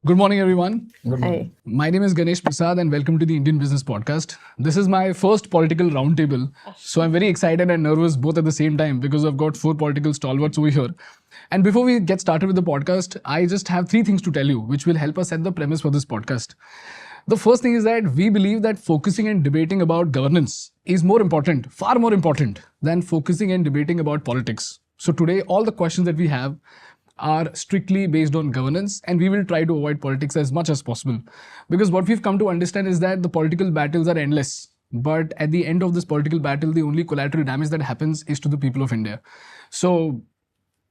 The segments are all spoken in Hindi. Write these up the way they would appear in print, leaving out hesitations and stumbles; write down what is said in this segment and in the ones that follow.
Good morning, everyone. Good morning. My name is Ganesh Prasad, and welcome to the Indian Business Podcast. This is my first political roundtable, so I'm very excited and nervous both at the same time because I've got four political stalwarts over here. And before we get started with the podcast, I just have three things to tell you, which will help us set the premise for this podcast. The first thing is that we believe that focusing and debating about governance is more important, far more important, than focusing and debating about politics. So today, all the questions that we have are strictly based on governance, and we will try to avoid politics as much as possible. Because what we've come to understand is that the political battles are endless. But at the end of this political battle, the only collateral damage that happens is to the people of India. So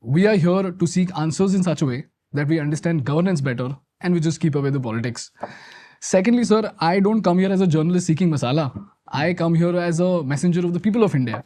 we are here to seek answers in such a way that we understand governance better and we just keep away the politics. Secondly, sir, I don't come here as a journalist seeking masala. I come here as a messenger of the people of India.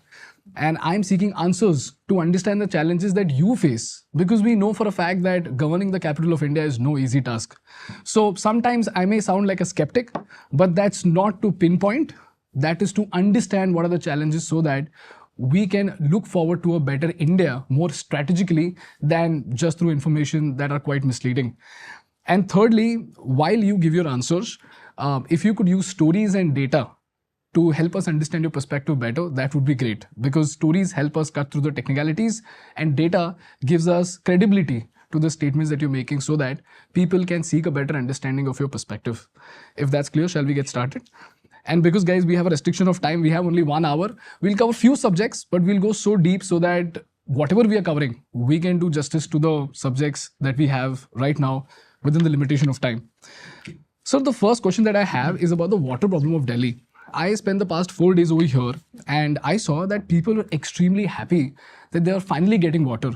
And I'm seeking answers to understand the challenges that you face, because we know for a fact that governing the capital of India is no easy task. So sometimes I may sound like a skeptic, but that's not to pinpoint. That is to understand what are the challenges so that we can look forward to a better India more strategically than just through information that are quite misleading. And thirdly, while you give your answers, if you could use stories and data to help us understand your perspective better, that would be great, because stories help us cut through the technicalities and data gives us credibility to the statements that you're making so that people can seek a better understanding of your perspective. If that's clear, shall we get started? And because guys, we have a restriction of time, we have only 1 hour. We'll cover few subjects, but we'll go so deep so that whatever we are covering, we can do justice to the subjects that we have right now within the limitation of time. So the first question that I have is about the water problem of Delhi. I spent the past 4 days over here and I saw that people are extremely happy that they are finally getting water.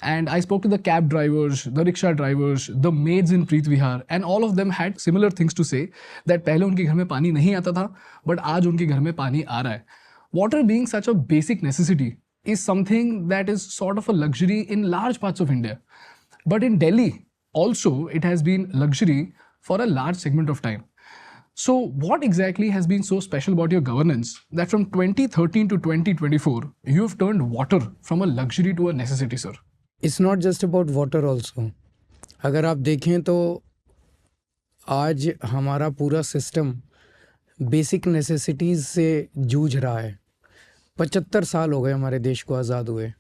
And I spoke to the cab drivers, the rickshaw drivers, the maids in Preet Vihar, and all of them had similar things to say that पहले उनके घर में पानी नहीं आता था, but आज उनके घर में पानी आ रहा है. Water being such a basic necessity is something that is sort of a luxury in large parts of India. But in Delhi, also it has been luxury for a large segment of time. So what exactly has been so special about your governance that from 2013 to 2024, you have turned water from a luxury to a necessity, sir? It's not just about water also. अगर आप देखें तो आज हमारा पूरा सिस्टम बेसिक नेसेसिटीज़ से जूझ रहा है. 75 साल हो गए हमारे देश को आज़ाद हुए.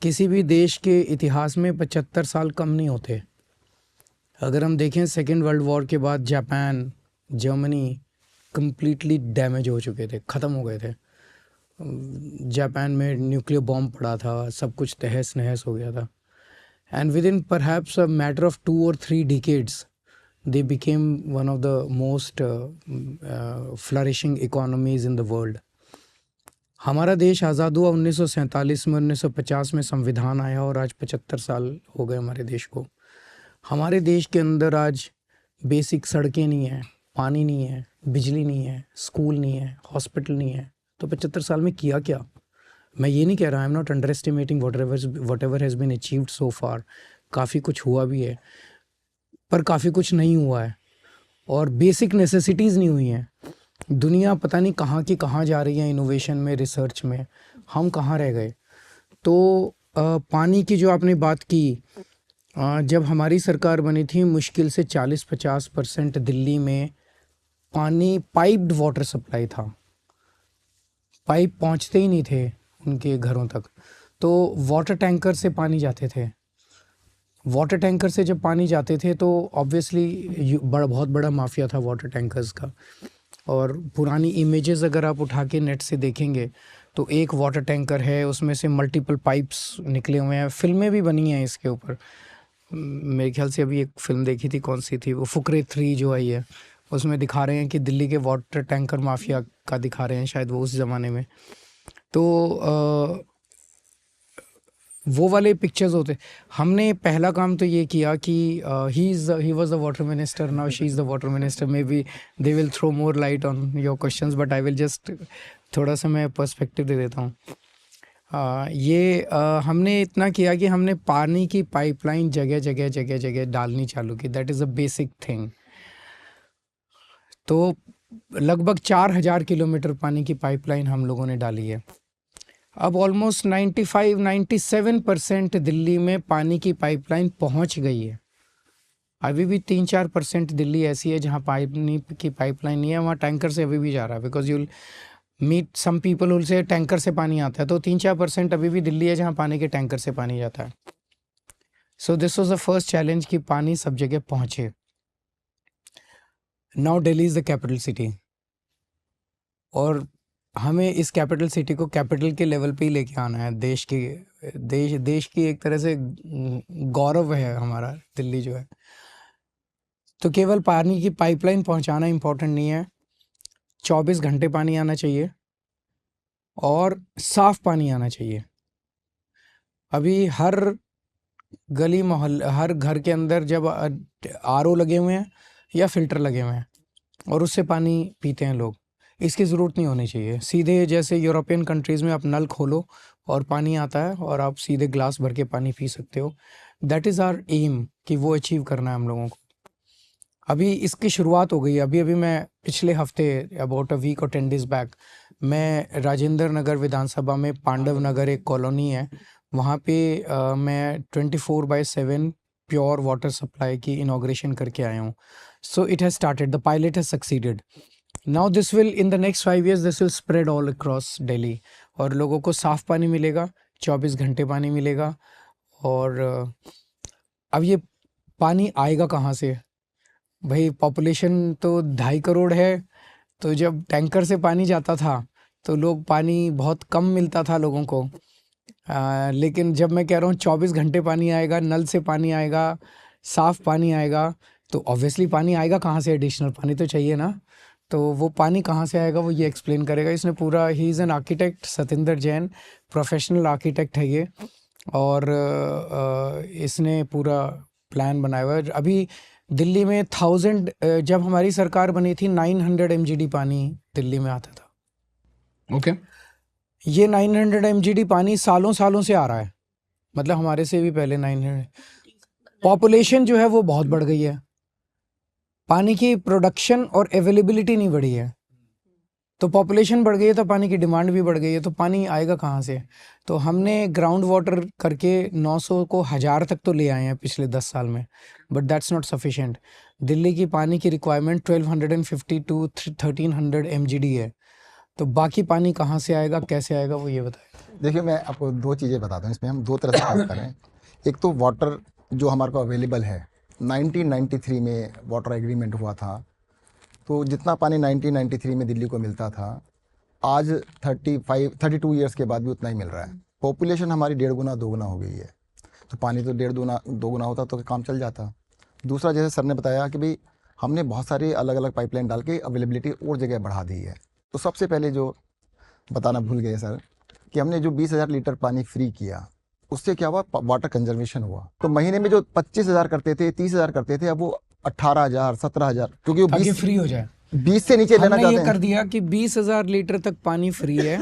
किसी भी देश के इतिहास में 75 साल कम नहीं होते. अगर हम देखें सेकेंड वर्ल्ड वॉर के बाद जापान, जर्मनी कम्प्लीटली डैमेज हो चुके थे, ख़त्म हो गए थे. जापान में न्यूक्लियर बॉम्ब पड़ा था, सब कुछ तहस नहस हो गया था. And with in perhaps a matter of 2 or 3 decades they became one of the most flourishing economies in the world. हमारा देश आज़ाद हुआ 1947 में, 1950 में संविधान आया और आज 75 साल हो गए हमारे देश को. हमारे देश के अंदर आज बेसिक सड़कें नहीं हैं, पानी नहीं है, बिजली नहीं है, स्कूल नहीं है, हॉस्पिटल नहीं है. तो 75 साल में किया क्या? मैं ये नहीं कह रहा, I am not underestimating whatever has been achieved so far. काफ़ी कुछ हुआ भी है, पर काफ़ी कुछ नहीं हुआ है और बेसिक नेसेसिटीज़ नहीं हुई हैं. दुनिया पता नहीं कहाँ की कहाँ जा रही है इनोवेशन में, रिसर्च में. हम कहाँ रह गए? तो पानी की जो आपने बात की, जब हमारी सरकार बनी थी, मुश्किल से 40-50% दिल्ली में पानी पाइप्ड वाटर सप्लाई था. पाइप पहुंचते ही नहीं थे उनके घरों तक, तो वाटर टैंकर से पानी जाते थे. वाटर टैंकर से जब पानी जाते थे तो ऑब्वियसली बहुत बड़ा माफिया था वाटर टैंकर्स का. और पुरानी इमेजेस अगर आप उठा के नेट से देखेंगे तो एक वाटर टैंकर है, उसमें से मल्टीपल पाइप्स निकले हुए हैं. फिल्में भी बनी हैं इसके ऊपर. मेरे ख्याल से अभी एक फ़िल्म देखी थी, कौन सी थी वो, फुकरे 3 जो आई है, उसमें दिखा रहे हैं कि दिल्ली के वाटर टैंकर माफिया का दिखा रहे हैं, शायद वो उस ज़माने में. तो वो वाले पिक्चर्स होते. हमने पहला काम तो ये किया कि he was the water minister, now she is the water minister. Maybe they will throw more light on your questions, but I will just थोड़ा सा मैं पर्सपेक्टिव दे देता हूँ. हमने इतना किया कि हमने पानी की पाइपलाइन जगह जगह डालनी चालू की. That is a basic thing. तो लगभग 4000 किलोमीटर पानी की पाइपलाइन हम लोगों ने डाली है. अब ऑलमोस्ट 95-97% दिल्ली में पानी की पाइपलाइन पहुंच गई है. अभी भी 3-4% दिल्ली ऐसी है जहाँ पानी की पाइपलाइन नहीं है, वहाँ टैंकर से अभी भी जा रहा है। Because you'll meet some people will say tanker से पानी आता है, तो 3-4% अभी भी दिल्ली है जहाँ पानी के टैंकर से पानी जाता है। So this was the first challenge कि पानी सब जगह पहुँचे। Now Delhi is the capital city, और हमें इस कैपिटल सिटी को कैपिटल के लेवल पे ही लेके आना है। देश की एक तरह से गौरव है हमारा दिल्ली जो है। तो केवल पानी की पाइपलाइन पहुंचाना इम्पोर्टेंट नहीं है, 24 घंटे पानी आना चाहिए और साफ पानी आना चाहिए। अभी हर गली मोहल्ले, हर घर के अंदर जब आरओ लगे हुए हैं या फिल्टर लगे हुए हैं और उससे पानी पीते हैं लोग। इसकी ज़रूरत नहीं होनी चाहिए। सीधे जैसे यूरोपियन कंट्रीज़ में आप नल खोलो और पानी आता है और आप सीधे ग्लास भर के पानी पी सकते हो। दैट इज़ आवर एम कि वो अचीव करना है हम लोगों को। अभी इसकी शुरुआत हो गई। अभी मैं पिछले हफ्ते अबाउट अ वीक और 10 डेज़ बैक मैं राजेंद्र नगर विधानसभा में पांडव नगर एक कॉलोनी है, वहाँ पे मैं 24/7 प्योर वाटर सप्लाई की इनॉग्रेशन करके आया हूँ। So it has started, the pilot has succeeded. Now this will in the next 5 years this will spread all across Delhi, और लोगों को साफ़ पानी मिलेगा, 24 घंटे पानी मिलेगा। और अब ये पानी आएगा कहाँ से भाई? पॉपुलेशन तो 2.5 करोड़ है, तो जब टैंकर से पानी जाता था तो लोग पानी बहुत कम मिलता था लोगों को। लेकिन जब मैं कह रहा हूँ 24 घंटे पानी आएगा, नल से पानी आएगा, साफ़ पानी आएगा, तो ऑब्वियसली पानी आएगा कहाँ से? एडिशनल पानी तो चाहिए ना। तो वो पानी कहाँ से आएगा वो ये एक्सप्लेन करेगा। इसने पूरा, he is an architect, Satinder Jain, professional architect है ये, और इसने पूरा प्लान बनाया हुआ है। अभी दिल्ली में 1000, जब हमारी सरकार बनी थी 900 MGD पानी दिल्ली में आता था। ओके। ये 900 MGD पानी सालों सालों से आ रहा है, मतलब हमारे से भी पहले 900। पॉपुलेशन जो है वो बहुत बढ़ गई है, पानी की प्रोडक्शन और अवेलेबिलिटी नहीं बढ़ी है। तो पॉपुलेशन बढ़ गई है तो पानी की डिमांड भी बढ़ गई है, तो पानी आएगा कहाँ से? तो हमने ग्राउंड वाटर करके 900 को 1000 तक तो ले आए हैं पिछले 10 साल में, but that's not sufficient. Delhi की पानी की रिक्वायरमेंट 1250 to 1300 MGD है, तो बाकी पानी कहाँ से आएगा, कैसे आएगा, वो ये बताएं। देखिए, मैं आपको दो चीज़ें बताता हूँ। इसमें हम दो तरह से बात करें। एक तो वाटर जो हमारे को अवेलेबल है, 1993 में वाटर एग्रीमेंट हुआ था, तो जितना पानी 1993 में दिल्ली को मिलता था, आज 32 ईयर्स के बाद भी उतना ही मिल रहा है। पॉपुलेशन हमारी 1.5 गुना 2 गुना हो गई है, तो पानी तो 1.5 2 गुना होता तो काम चल जाता। दूसरा, जैसे सर ने बताया कि भाई हमने बहुत सारी अलग अलग पाइपलाइन डाल के अवेलेबिलिटी और जगह बढ़ा दी है। तो सबसे पहले जो बताना भूल गए सर, कि हमने जो 20,000 लीटर पानी फ्री किया, उससे क्या हुआ? वाटर कंजर्वेशन हुआ। तो महीने में जो 25,000 करते थे, 30,000 करते थे, अब वो 18,000 17,000, क्योंकि वो 20 फ्री हो जाए। 20 से नीचे लेना हमने चाहते ये हैं। कर दिया कि 20,000 लीटर तक पानी फ्री है।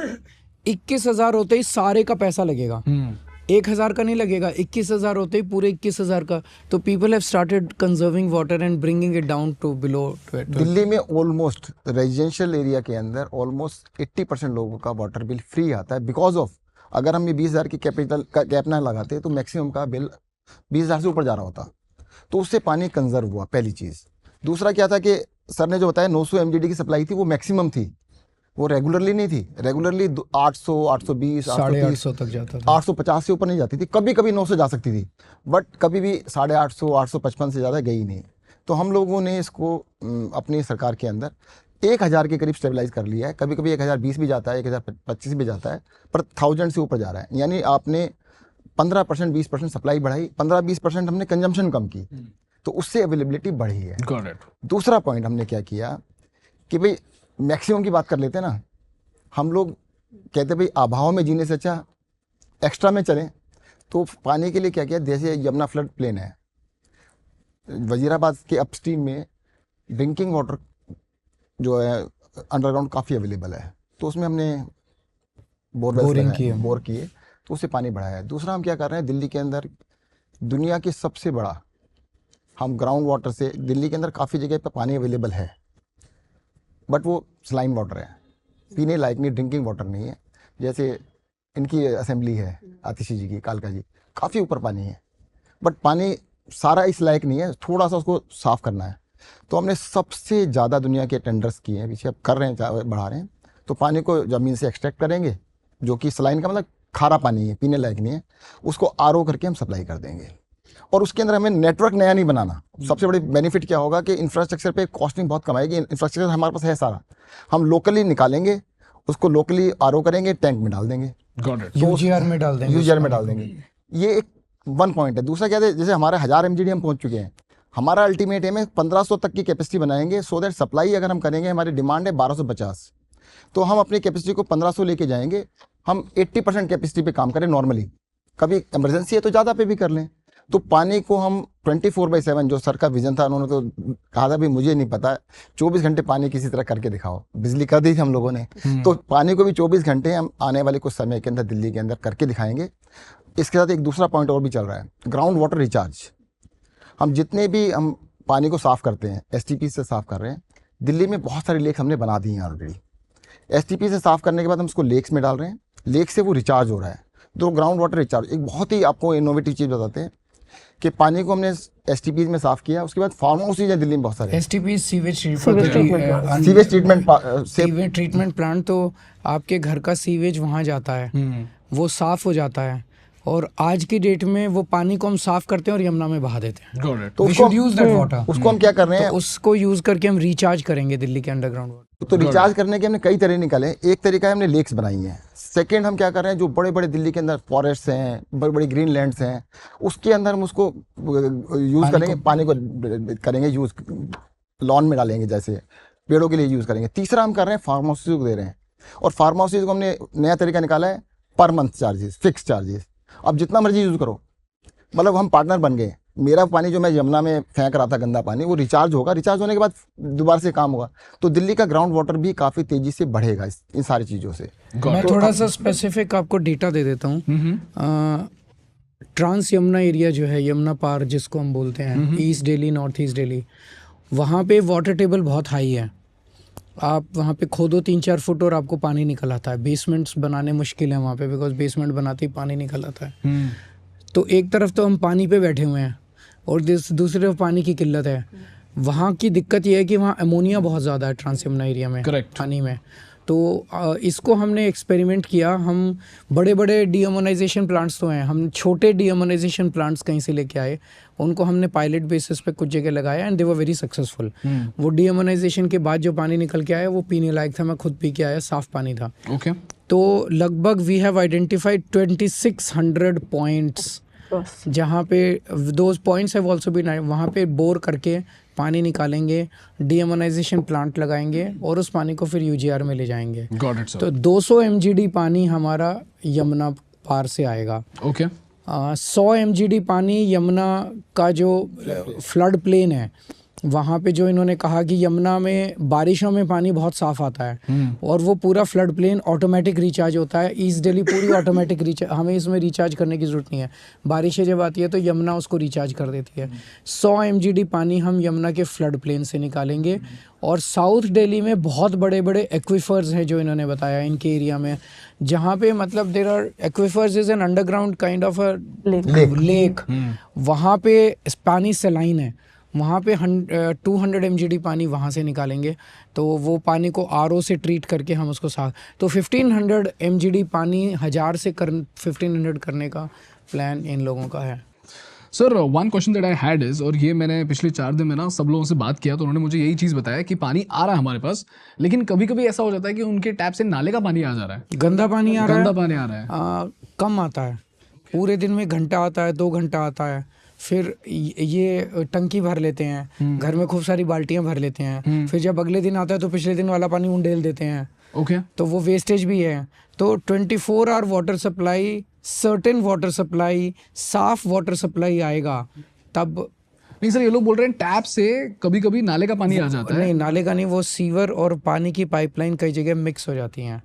21,000 होते ही सारे का पैसा लगेगा, 1,000 का नहीं लगेगा। 21,000 होते ही पूरे 21,000 का। तो people have started conserving water and bringing it down to below. Delhi में ऑलमोस्ट रेजिडेंशियल एरिया के अंदर ऑलमोस्ट 80% लोगों का वाटर बिल फ्री आता है, बिकॉज ऑफ, अगर हम ये 20,000 की कैपिटल का कैप ना लगाते तो मैक्सिमम का बिल 20,000 से ऊपर जा रहा होता। तो उससे पानी कंजर्व हुआ, पहली चीज़। दूसरा क्या था कि सर ने जो बताया 900 MGD की सप्लाई थी, वो मैक्सिमम थी, वो रेगुलरली नहीं थी। रेगुलरली 800, 820, 850 तक जाता था। 850 से ऊपर नहीं जाती थी, कभी कभी 900 जा सकती थी, बट कभी भी 850, 855 से ज़्यादा गई नहीं। तो हम लोगों ने इसको अपनी सरकार के अंदर 1,000 के करीब स्टेबलाइज कर लिया है। कभी कभी 1,020 भी जाता है, 1,025 भी जाता है, पर 1000 से ऊपर जा रहा है। यानी आपने 15%, 20% सप्लाई बढ़ाई, 15-20% हमने कंजम्पशन कम की, तो उससे अवेलेबिलिटी बढ़ी है। Got it. दूसरा पॉइंट हमने क्या किया कि भाई मैक्सिमम की बात कर लेते हैं ना, हम लोग कहते भाई अभाव में जीने से अच्छा एक्स्ट्रा में चलें। तो पानी के लिए क्या किया, जैसे यमुना फ्लड प्लेन है, वजीराबाद के अपस्ट्रीम में ड्रिंकिंग वाटर जो है अंडरग्राउंड काफ़ी अवेलेबल है, तो उसमें हमने बोरिंग किए। बोर किए, तो उससे पानी बढ़ाया है। दूसरा हम क्या कर रहे हैं, दिल्ली के अंदर दुनिया की सबसे बड़ा हम ग्राउंड वाटर से, दिल्ली के अंदर काफ़ी जगह पर पानी अवेलेबल है, बट वो सलाइन वाटर है, पीने लायक नहीं, ड्रिंकिंग वाटर नहीं है। जैसे इनकी असेंबली है आतिशी जी की, कालका जी, काफ़ी ऊपर पानी है, बट पानी सारा इस लायक नहीं है, थोड़ा सा उसको साफ करना है। तो हमने सबसे ज़्यादा दुनिया के टेंडर्स किए हैं, पीछे अब कर रहे हैं, बढ़ा रहे हैं। तो पानी को ज़मीन से एक्सट्रैक्ट करेंगे, जो कि सलाइन का मतलब खारा पानी है, पीने लायक नहीं है, उसको आरओ करके हम सप्लाई कर देंगे। और उसके अंदर हमें नेटवर्क नया नहीं बनाना। सबसे बड़ी बेनिफिट क्या होगा कि इंफ्रास्ट्रक्चर पे कॉस्टिंग बहुत कम आएगी। इंफ्रास्ट्रक्चर हमारे पास है सारा, हम लोकली निकालेंगे, उसको लोकली आरओ करेंगे, टैंक में डाल देंगे, गॉट इट। यूजीआर में डाल देंगे, यूजीआर में डाल देंगे। ये एक वन पॉइंट है। दूसरा क्या है, जैसे हमारे 1000 MGD हम पहुंच चुके हैं, हमारा अल्टीमेट एम है 1500 तक की कैपेसिटी बनाएंगे, सो दैट सप्लाई अगर हम करेंगे, हमारी डिमांड है 1250, तो हम अपनी कैपेसिटी को 1500 लेके जाएंगे। हम 80% कैपेसिटी पे काम करें नॉर्मली, कभी इमरजेंसी है तो ज़्यादा पे भी कर लें। तो पानी को हम 24/7, जो सर का विजन था, उन्होंने तो कहा था भी मुझे नहीं पता, 24 घंटे पानी किसी तरह करके दिखाओ। बिजली कर दी थी हम लोगों ने, तो पानी को भी 24 घंटे हम आने वाले कुछ समय के अंदर दिल्ली के अंदर करके दिखाएंगे। इसके साथ एक दूसरा पॉइंट और भी चल रहा है, ग्राउंड वाटर रिचार्ज। हम जितने भी हम पानी को साफ़ करते हैं, STP से साफ़ कर रहे हैं। दिल्ली में बहुत सारे लेक्स हमने बना दिए हैं ऑलरेडी। STP से साफ़ करने के बाद हम उसको लेक्स में डाल रहे हैं, लेक से वो रिचार्ज हो रहा है। तो ग्राउंड वाटर रिचार्ज एक बहुत ही आपको इनोवेटिव चीज़ बताते हैं कि पानी को हमने STP में साफ़ किया, उसके बाद फार्म हाउसेज हैं दिल्ली में बहुत सारे। STP सीवेज ट्रीटमेंट प्लांट, तो आपके घर का सीवेज वहाँ जाता है, वो साफ हो जाता है, और आज की डेट में वो पानी को हम साफ करते हैं और यमुना में बहा देते हैं। Got it. तो We should use that water. उसको हम क्या कर रहे हैं, तो उसको यूज करके हम रिचार्ज करेंगे दिल्ली के अंडरग्राउंड वाटर। तो रिचार्ज करने के हमने कई तरह निकाले। एक तरीका है हमने लेक्स बनाई हैं। सेकंड हम क्या कर रहे हैं, जो बड़े बड़े दिल्ली के अंदर फॉरेस्ट हैं, बड़े बड़े ग्रीन लैंड्स हैं, उसके अंदर हम उसको यूज़ करेंगे, पानी को करेंगे यूज़, लॉन में डालेंगे, जैसे पेड़ों के लिए यूज़ करेंगे। तीसरा हम कर रहे हैं फार्म हाउसेज को दे रहे हैं, और फार्म हाउसेज को हमने नया तरीका निकाला है, per month charges, fix charges. अब जितना मर्जी यूज़ करो, मतलब हम पार्टनर बन गए। मेरा पानी जो मैं यमुना में फेंक रहा था गंदा पानी, वो रिचार्ज होगा, रिचार्ज होने के बाद दोबारा से काम होगा। तो दिल्ली का ग्राउंड वाटर भी काफ़ी तेज़ी से बढ़ेगा इन सारी चीज़ों से। मैं थोड़ा सा स्पेसिफिक आपको डेटा दे देता हूँ। ट्रांस यमुना एरिया जो है, यमुना पार जिसको हम बोलते हैं, east Delhi, north east Delhi, वहाँ पे वाटर टेबल बहुत हाई है। आप वहाँ पे खोदो 3-4 फुट और आपको पानी निकल आता है। बेसमेंट्स बनाने मुश्किल है वहाँ पे, बिकॉज बेसमेंट बनाते ही पानी निकल आता है। तो एक तरफ तो हम पानी पे बैठे हुए हैं, और दूसरी तरफ पानी की किल्लत है। वहाँ की दिक्कत यह है कि वहाँ अमोनिया बहुत ज़्यादा है ट्रांस यमुना एरिया में, करेक्ट, पानी में। तो इसको हमने एक्सपेरिमेंट किया। हम बड़े बड़े डीअमोनाइजेशन प्लांट्स तो हैं, हम छोटे डीअमोनाइजेशन प्लांट्स कहीं से लेके आए, उनको हमने पायलट बेसिस पे कुछ जगह लगाया, and they were very successful. वो डीअमोनाइजेशन के बाद जो पानी निकल के आया वो पीने लायक था, मैं खुद पी के आया, साफ़ पानी था। ओके। तो लगभग वी हैव आइडेंटिफाइड 2600 पॉइंट्स, जहाँ पे those points have also been, वहाँ पे बोर करके पानी निकालेंगे, डीअमोनाइजेशन प्लांट लगाएंगे, और उस पानी को फिर यूजीआर में ले जाएंगे। Got it sir. तो 200 MGD पानी हमारा यमुना पार से आएगा। ओके। 100 MGD पानी यमुना का जो फ्लड प्लेन है, वहाँ पे जो इन्होंने कहा कि यमुना में बारिशों में पानी बहुत साफ आता है, और वो पूरा फ्लड प्लेन ऑटोमेटिक रिचार्ज होता है। ईस्ट दिल्ली पूरी ऑटोमेटिक रिचार्ज, हमें इसमें रिचार्ज करने की ज़रूरत नहीं है। बारिशें जब आती है तो यमुना उसको रिचार्ज कर देती है। 100 MGD पानी हम यमुना के फ्लड प्लेन से निकालेंगे। और साउथ दिल्ली में बहुत बड़े बड़े एक्विफर्स हैं जो इन्होंने बताया इनके एरिया में, जहाँ पे मतलब there are aquifers is an underground kind of a lake. वहाँ पे पानी सलाइन है, वहाँ पे 200 MGD पानी वहाँ से निकालेंगे, तो वो पानी को RO से ट्रीट करके हम उसको साफ, तो 1500 MGD पानी 1000 से 1500 करने का प्लान इन लोगों का है। Sir, one question that I had is, और ये मैंने पिछले 4 दिन में ना सब लोगों से बात किया, तो उन्होंने मुझे यही चीज़ बताया कि पानी आ रहा है हमारे पास, लेकिन कभी कभी ऐसा हो जाता है कि उनके टैप से नाले का पानी आ जा रहा है, गंदा पानी आ रहा है, गंदा पानी आ रहा है। कम आता है, पूरे दिन में घंटा आता है, 2 घंटा आता है, फिर ये टंकी भर लेते हैं, घर में खूब सारी बाल्टियां भर लेते हैं, फिर जब अगले दिन आता है तो पिछले दिन वाला पानी उंडेल देते हैं। ओके। तो वो वेस्टेज भी है। तो 24 hour water supply, certain water supply, साफ वाटर सप्लाई आएगा तब। नहीं सर, ये लोग बोल रहे हैं टैप से कभी कभी नाले का पानी आ जाता है। नहीं, नाले का नहीं, वो सीवर और पानी की पाइपलाइन कई जगह मिक्स हो जाती हैं,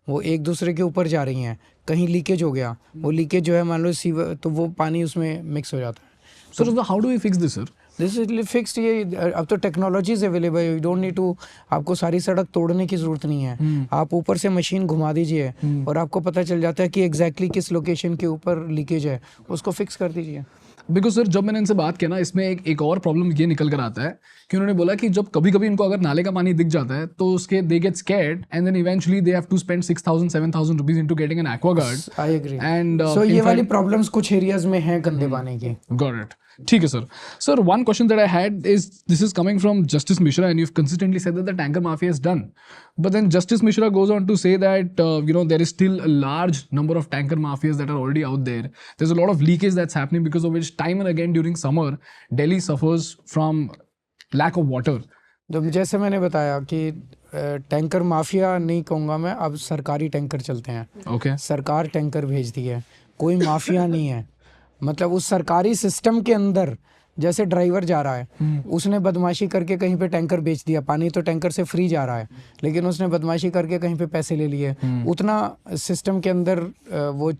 वो एक दूसरे के ऊपर जा रही हैं, कहीं लीकेज हो गया, वो लीकेज जो है मान लो सीवर, तो वो पानी उसमें मिक्स हो जाता है। Sir, how do we fix this sir? This is fixed. ये अब तो टेक्नोलॉजीज अवेलेबल है, यू डोंट नीड टू, आपको सारी सड़क तोड़ने की जरूरत नहीं है। आप ऊपर से मशीन घुमा दीजिए और आपको पता चल जाता है कि एग्जैक्टली किस लोकेशन के ऊपर लीकेज है, उसको फिक्स कर दीजिए। बिकॉज सर जब मैंने इनसे बात किया ना, इसमें एक और प्रॉब्लम ये निकल कर आता है कि उन्होंने बोला कि जब कभी कभी इनको अगर नाले का पानी दिख जाता है तो उसके they get scared and then eventually they have to spend 6,000-7,000 rupees into getting an Aquaguard. I agree. And so ये वाली प्रॉब्लम्स कुछ एरियाज में हैं गंदे पानी की. got it. ठीक है sir. Sir, one question that I had is this is coming from Justice Mishra, and you've consistently said that the tanker mafia is done. But then Justice Mishra goes on to say that there is still a large number of tanker mafias that are already out there. There's a lot of leakage that's happening because of which time and again during summer Delhi suffers from lack of water. जब जैसे मैंने बताया कि टैंकर माफिया नहीं कहूँगा मैं, अब सरकारी टैंकर चलते हैं. Okay. सरकार टैंकर भेजती है, कोई माफिया नहीं है. मतलब उस सरकारी सिस्टम के अंदर जैसे ड्राइवर जा रहा है, उसने बदमाशी करके कहीं पे टैंकर बेच दिया. पानी तो टैंकर से फ्री जा रहा है, लेकिन उसने बदमाशी करके कहीं पे पैसे ले लिए. उतना सिस्टम के अंदर वो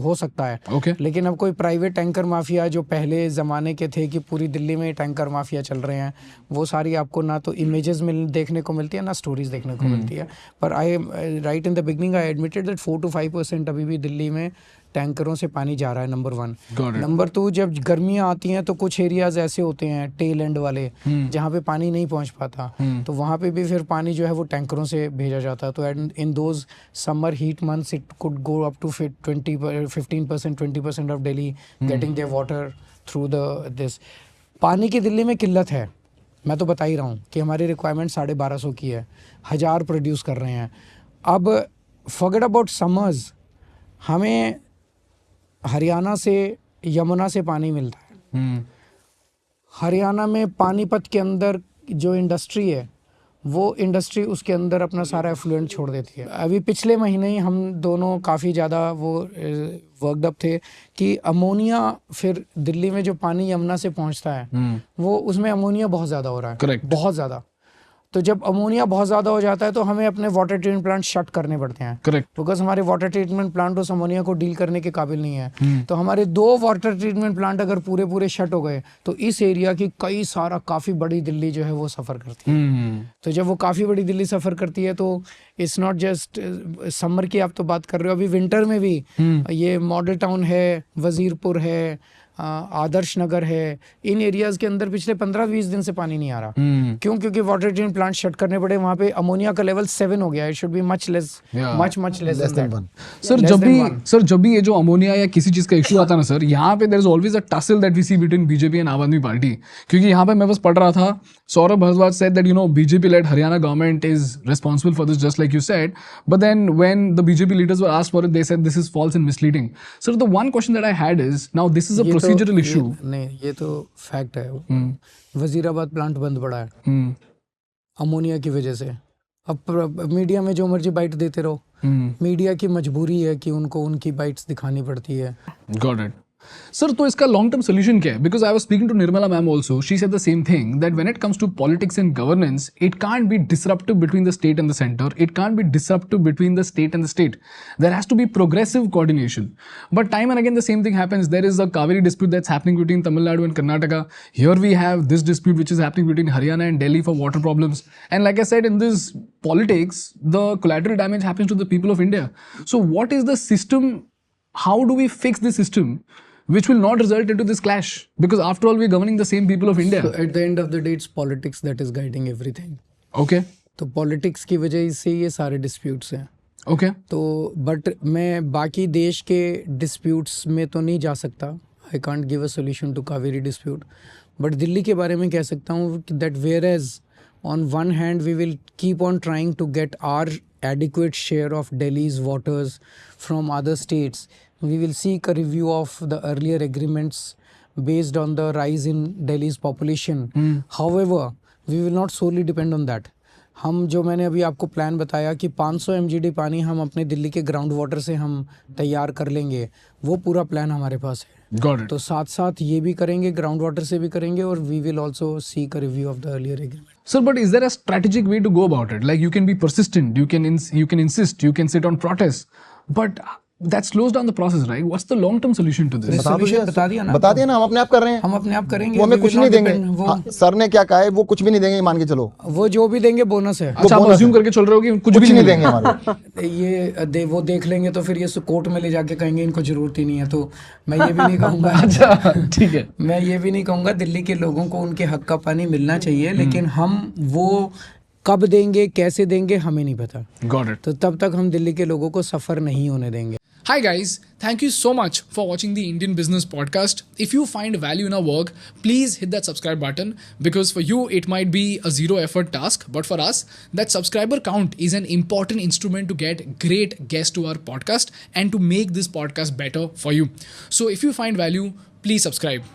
हो सकता है. Okay. लेकिन अब कोई प्राइवेट टैंकर माफिया जो पहले ज़माने के थे कि पूरी दिल्ली में टैंकर माफिया चल रहे हैं, वो सारी आपको ना तो इमेजेस में देखने को मिलती है ना स्टोरीज देखने को मिलती है. पर I right in the beginning I admitted that 4 to 5% अभी भी दिल्ली में टैंकरों से पानी जा रहा है. नंबर 1. Got it. नंबर 2, जब गर्मियाँ आती हैं तो कुछ एरियाज ऐसे होते हैं टेल एंड वाले जहाँ पे पानी नहीं पहुँच पाता, तो वहाँ पे भी फिर पानी जो है वो टैंकरों से भेजा जाता है. तो in those summer heat months it could go up to 15% 20% of Delhi getting their water through the this. पानी की दिल्ली में किल्लत है. मैं तो बता ही रहा हूँ कि हमारी रिक्वायरमेंट 1250 की है, 1000 प्रोड्यूस कर रहे हैं. अब फॉरगेट अबाउट समर्स, हमें हरियाणा से यमुना से पानी मिलता है. हरियाणा में पानीपत के अंदर जो इंडस्ट्री है, वो इंडस्ट्री उसके अंदर अपना सारा एफ्लुएंट छोड़ देती है. अभी पिछले महीने ही हम दोनों काफ़ी ज़्यादा वो वर्कड अप थे कि अमोनिया, फिर दिल्ली में जो पानी यमुना से पहुंचता है वो उसमें अमोनिया बहुत ज़्यादा हो रहा है. Correct. बहुत ज़्यादा. तो जब अमोनिया बहुत ज़्यादा हो जाता है तो हमें अपने वाटर ट्रीटमेंट प्लांट शट करने पड़ते हैं. Correct. बिकॉज हमारे वाटर ट्रीटमेंट प्लांट उस अमोनिया को डील करने के काबिल नहीं है. तो हमारे 2 वाटर ट्रीटमेंट प्लांट अगर पूरे शट हो गए तो इस एरिया की काफ़ी बड़ी दिल्ली जो है वो सफ़र करती है. तो जब वो काफ़ी बड़ी दिल्ली सफ़र करती है तो इट्स नॉट जस्ट समर की आप तो बात कर रहे हो, अभी विंटर में भी ये मॉडल टाउन है, वजीरपुर है, आदर्श नगर है, इन एरियाज के अंदर पिछले 15-20 दिन से पानी नहीं आ रहा. क्यों? क्योंकि वाटर ट्रीटमेंट प्लांट शट करने पड़े. वहाँ पे अमोनिया का लेवल 7 हो गया. It should be much less than 1. Sir जब भी ये जो अमोनिया या किसी चीज का इशू आता है ना सर, यहाँ पे there is always a tussle that we see between BJP and Aam Aadmi party. क्योंकि यहाँ पे मैं बस पढ़ रहा था, Saurabh Bhardwaj said that BJP led Haryana government is responsible for this, just like you said. But then when the BJP leaders were asked for it, they said this is false and misleading. Sir, the one question that I had is, now this is a procedural issue. नहीं, ये तो फैक्ट है. वजीराबाद प्लांट बंद पड़ा है अमोनिया की वजह से. अब मीडिया में जो मर्जी बाइट देते रहो. मीडिया की मजबूरी है कि उनको उनकी बाइट्स दिखानी पड़ती है. Got it. सर, तो इसका लॉन्ग टर्म सोल्यूशन क्या है? Because I was speaking to Nirmala ma'am also, she said the same thing that when it comes to politics and governance, it can't be disruptive between the state and the centre, it can't be disruptive between the state and the state. There has to be progressive coordination. But time and again the same thing happens. There is a Kaveri dispute that's happening between Tamil Nadu and Karnataka. Here we have this dispute which is happening between Haryana and Delhi for water problems. And like I said, in this politics, the collateral damage happens to the people of India. So what is the system? How do we fix the system which will not result into this clash? Because after all, we're governing the same people of India. So at the end of the day, it's politics that is guiding everything. Okay. तो पॉलिटिक्स की वजह से ये सारे डिस्प्यूट्स हैं. Okay. तो बट मैं बाकी देश के डिस्प्यूट्स में तो नहीं जा सकता. I can't give a solution to Kaveri dispute. But Delhi के बारे में कह सकता हूँ that whereas on one hand we will keep on trying to get our adequate share of Delhi's waters from other states. We will seek a review of the earlier agreements based on the rise in Delhi's population. However, we will not solely depend on that. हम जो मैंने अभी आपको प्लान बताया कि 500 MGD पानी हम अपने दिल्ली के ग्राउंड वाटर से हम तैयार कर लेंगे, वो पूरा प्लान हमारे पास है. Got it. तो साथ साथ ये भी करेंगे, ग्राउंड वाटर से भी करेंगे, और we will also seek a review of the earlier agreement. Sir, but is there a strategic way to go about it? Like you can be persistent, you can insist, you can sit on protest, but that slows down the process, right? What's the long-term solution to this? Solution बता दिया ना बता दिया ना, हम अपने आप कर रहे हैं, हम अपने आप करेंगे वो हमें We कुछ will नहीं not देंगे। depend- हाँ, सर ने क्या कहा है वो कुछ भी नहीं देंगे, मान के चलो, वो जो भी देंगे बोनस है अच्छा, आप bonus assume है। करके चल रहे हो कि कुछ भी कुछ नहीं नहीं देंगे मिलेगा। हमारे। ये वो देख लेंगे तो फिर ये कोर्ट में ले जाके कहेंगे इनको जरूरत ही नहीं है। तो मैं ये भी नहीं कहूँगा अच्छा, ठीक है। मैं ये भी नहीं कहूँगा, दिल्ली के लोगों को उनके हक का पानी मिलना चाहिए, लेकिन हम वो कब देंगे कैसे देंगे हमें नहीं पता। Got it. तो तब तक हम दिल्ली के लोगों को सफ़र नहीं होने देंगे। Hi guys, thank you so much for watching the Indian Business Podcast. If you find value in our work, please hit that subscribe button, because for you it might be a zero effort task, but for us that subscriber count is an important instrument to get great guests to our podcast and to make this podcast better for you. So if you find value, please subscribe.